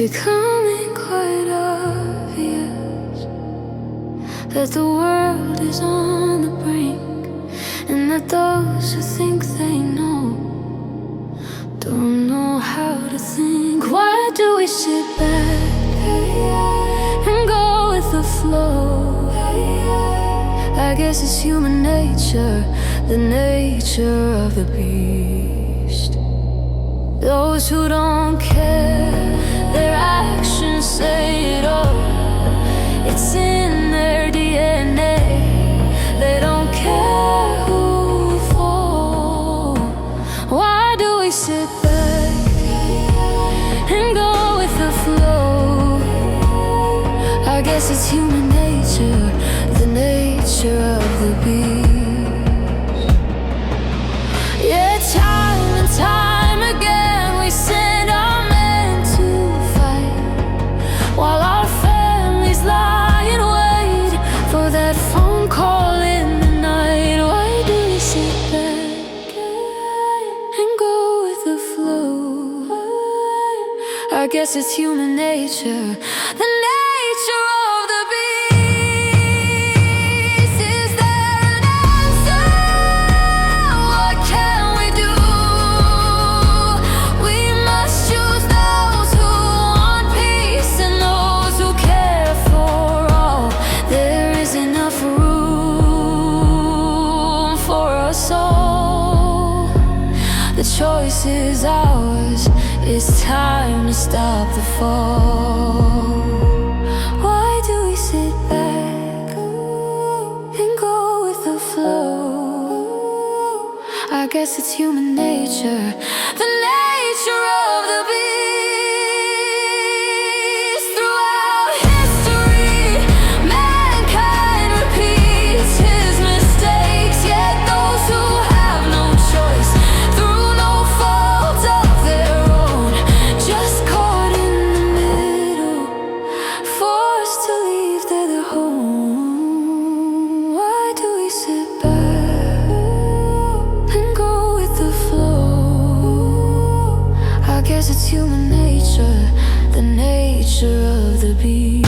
becoming quite obvious that the world is on the brink, and that those who think they know don't know how to think. Why do we sit back and go with the flow? I guess it's human nature, the nature of the beast. Those who don't care, their actions say it all. It's in their DNA. They don't care who falls. Why do we sit back and go with the flow? I guess it's human nature, the nature of the beast. Yeah, time and time again we send our men to fight, while our families lie in wait for that phone call in the night. Why do we sit back and go with the flow? I guess it's human nature, the nature of the beast. Is there an answer? What can we do? We must choose those who want peace and those who care for all. There is enough room for us all. The choice is ours. It's time to stop the fall. Why do we sit back and go with the flow? I guess it's human nature, the nature of the beast. Throughout history, mankind repeats his mistakes, yet those who have no choice, through no fault of their own, just caught in the middle, forced to leave their home. Why do we sit back and go with the flow? I guess it's human nature, the nature of the beast.